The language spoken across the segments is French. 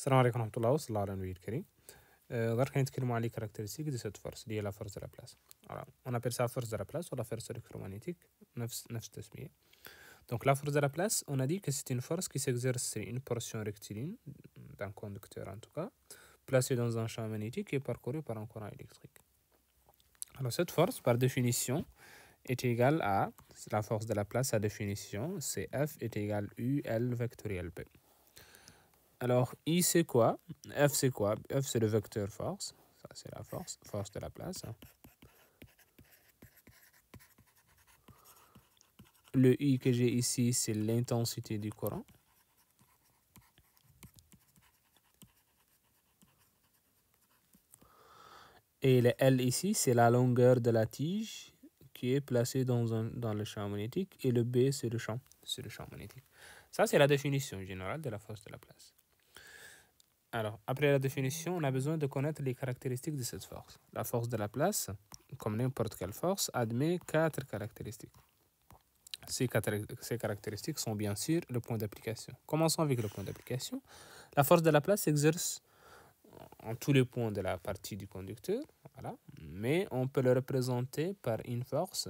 السلام عليكم ورحمة الله وصلى الله على النبي الكريم. غير نتكلموا على les caractéristiques de cette force liée à la force de la place. Alors, on appelle ça force de la place ou la force électromagnétique, نفس التسمية. Donc la force de la place, on a dit que c'est une force qui s'exerce sur une portion rectiligne d'un conducteur en tout cas, placée dans un champ magnétique et parcourue par un courant électrique. Alors cette force, par définition, est égale à la force de la place. Sa définition, c'est F est égal à UL vectoriel B. Alors, I, c'est quoi? F, c'est quoi? F, c'est le vecteur force. Ça, c'est la force de la place. Le I que j'ai ici, c'est l'intensité du courant. Et le L ici, c'est la longueur de la tige qui est placée dans le champ magnétique. Et le B, c'est le champ magnétique. Ça, c'est la définition générale de la force de la place. Alors, après la définition, on a besoin de connaître les caractéristiques de cette force. La force de la place, comme n'importe quelle force, admet 4 caractéristiques. Ces caractéristiques sont bien sûr le point d'application. Commençons avec le point d'application. La force de la place s'exerce en tous les points de la partie du conducteur, voilà. Mais on peut le représenter par une force.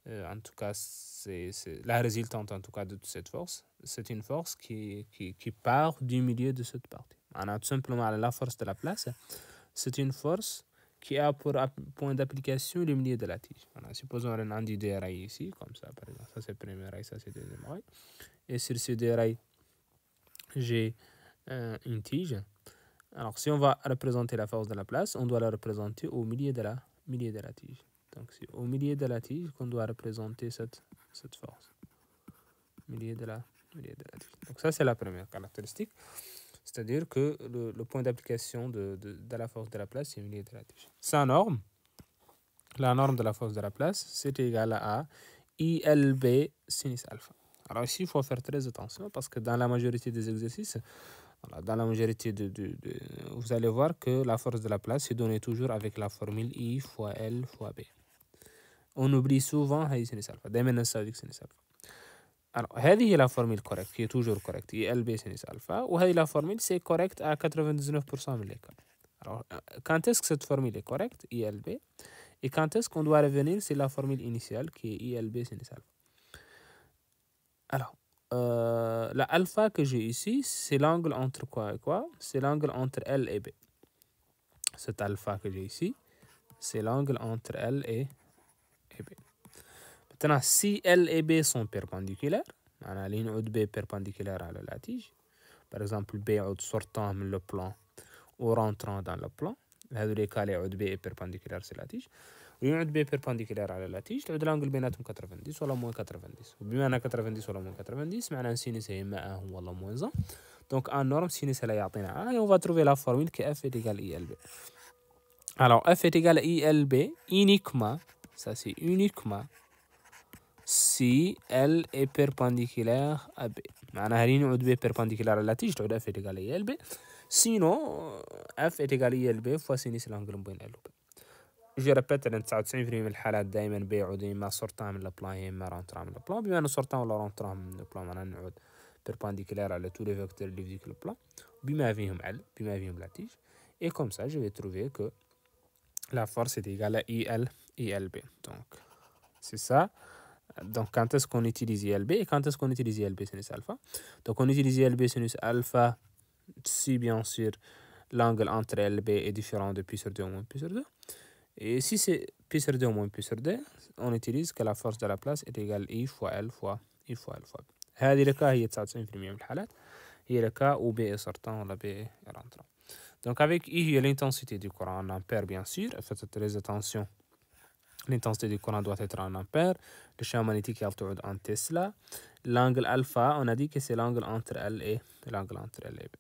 En tout cas, c'est la résultante en tout cas de cette force. C'est une force qui part du milieu de cette partie. On a tout simplement la force de la place. C'est une force qui a pour point d'application le milieu de la tige. Voilà. Supposons qu'on a deux rails ici, comme ça par exemple. Ça c'est le premier rail, ça c'est le deuxième rail. Et sur ces deux rails, j'ai une tige. Alors si on va représenter la force de la place, on doit la représenter au milieu de la tige. Donc c'est au milieu de la tige qu'on doit représenter cette force. Milieu de la tige. Donc ça c'est la première caractéristique. C'est-à-dire que le point d'application de la force de la place, c'est le milieu de la tige. Sa norme, la norme de la force de la place, c'est égal à ILB sinus alpha. Alors ici, il faut faire très attention parce que dans la majorité des exercices, voilà, dans la majorité vous allez voir que la force de la place est donnée toujours avec la formule I fois L fois B. On oublie souvent sinus alpha. دايما ننسى avec sinus alpha. Alors, هذه هي la formule correcte qui est toujours correcte, ILB sinus alpha, ou هذه la formule c'est correct à 99% من les cas. Alors, quand est-ce que cette formule est correcte, ILB, et quand est-ce qu'on doit revenir sur la formule initiale qui est ILB sinus alpha. Alors, la alpha que j'ai ici, c'est l'angle entre quoi et quoi? C'est l'angle entre L et B. Cet alpha que j'ai ici, c'est l'angle entre L et B. Maintenant, si L et B sont perpendiculaires, on a ligne B perpendiculaire à la tige. Par exemple, B sortant من le plan ou rentrant dans le plan. هذو les cas les B est perpendiculaire sur la tige. ligne B perpendiculaire على la tige. تعود l'angle بيناتهم 90 ولا moins 90. وبما أن 90 ولا moins 90 معناه sinus هي إما 1 ولا moins 1. Donc en norme sinus لا يعطينا A et on va trouver la formule que F est égal à ILB. Alors F est égal à ILB uniquement, ça c'est uniquement si L est perpendiculaire à B. معناها ligne B perpendiculaire à la tige تعود F est égal à ILB. Sinon F est égal à ILB fois sinus l'angle بين L و B. Je répète ان 99% من الحالات دائما B يعود اما سورتان من البلان يا اما رونتران من البلان. بما انه سورتان ولا رونتران من البلان معناها نعود perpendiculaire على tous les vecteurs اللي في ذيك البلان بما فيهم L بما فيهم la tige. Et comme ça je vais trouver que la force est égale à ILB. Donc c'est ça. Donc, quand est-ce qu'on utilise ILB et quand est-ce qu'on utilise ILB sinus alpha? Donc, on utilise ILB sinus alpha si, bien sûr, l'angle entre LB est différent de pi sur 2 ou moins pi sur 2. Et si c'est pi sur 2 ou moins pi sur 2, on utilise que la force de la place est égale I fois L fois I fois L fois B. هذه الكا هي 99% من الحالات هي الكا où B est sortant ولا B est rentrant. Donc, avec I, il y a l'intensité du courant en ampères, bien sûr. Faites très attention. L'intensité du courant doit être en ampères. Le champ magnétique est en Tesla. L'angle alpha, on a dit que c'est l'angle entre L et B.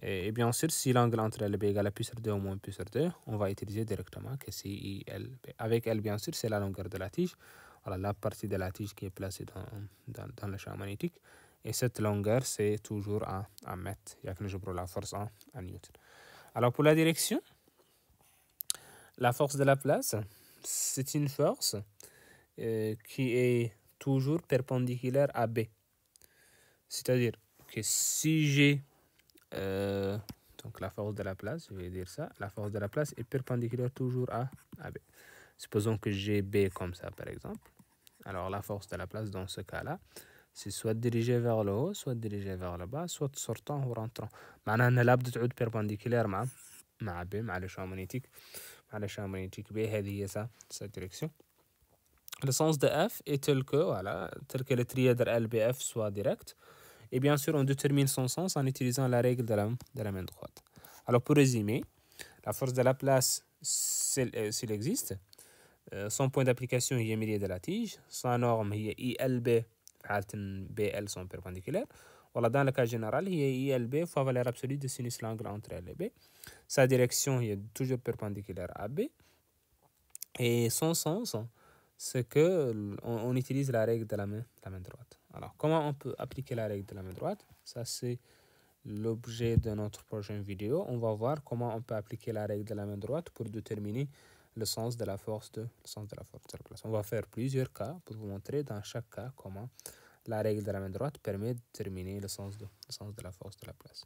Et bien sûr, si l'angle entre L et B égale à pi sur 2 ou moins pi sur 2, on va utiliser directement que c'est ILB. Avec L, bien sûr, c'est la longueur de la tige. Voilà, la partie de la tige qui est placée dans le champ magnétique. Et cette longueur, c'est toujours en mètres. Il y a que je prends la force en newton. Alors, pour la direction, la force de la place, c'est une force qui est toujours perpendiculaire à B. C'est-à-dire que si j'ai donc la force de la place, je vais dire ça, la force de la place est perpendiculaire toujours à AB. Supposons que j'ai B comme ça, par exemple. Alors, la force de la place, dans ce cas-là, c'est soit dirigée vers le haut, soit dirigée vers le bas, soit sortant ou rentrant. معناها أن لابد تعود perpendiculaire مع B, مع le champ magnétique. مع le champ magnétique B, هذه هي sa direction. Le sens de F est tel que, voilà, tel que le trièdre LBF soit direct. Et bien sûr, on détermine son sens en utilisant la règle de la main droite. Alors, pour résumer, la force de la place, s'il existe, son point d'application est milieu de la tige, sa norme est ILB, BL sont perpendiculaires. Voilà, dans le cas général, il y a ILB fois valeur absolue de sinus l'angle entre L et B. Sa direction est toujours perpendiculaire à B. Et son sens, c'est qu'on utilise la règle de la main droite. Alors, comment on peut appliquer la règle de la main droite? Ça, c'est l'objet de notre prochaine vidéo. On va voir comment on peut appliquer la règle de la main droite pour déterminer le sens de la force de la place. On va faire plusieurs cas pour vous montrer dans chaque cas comment la règle de la main droite permet de déterminer le sens de la force de la place.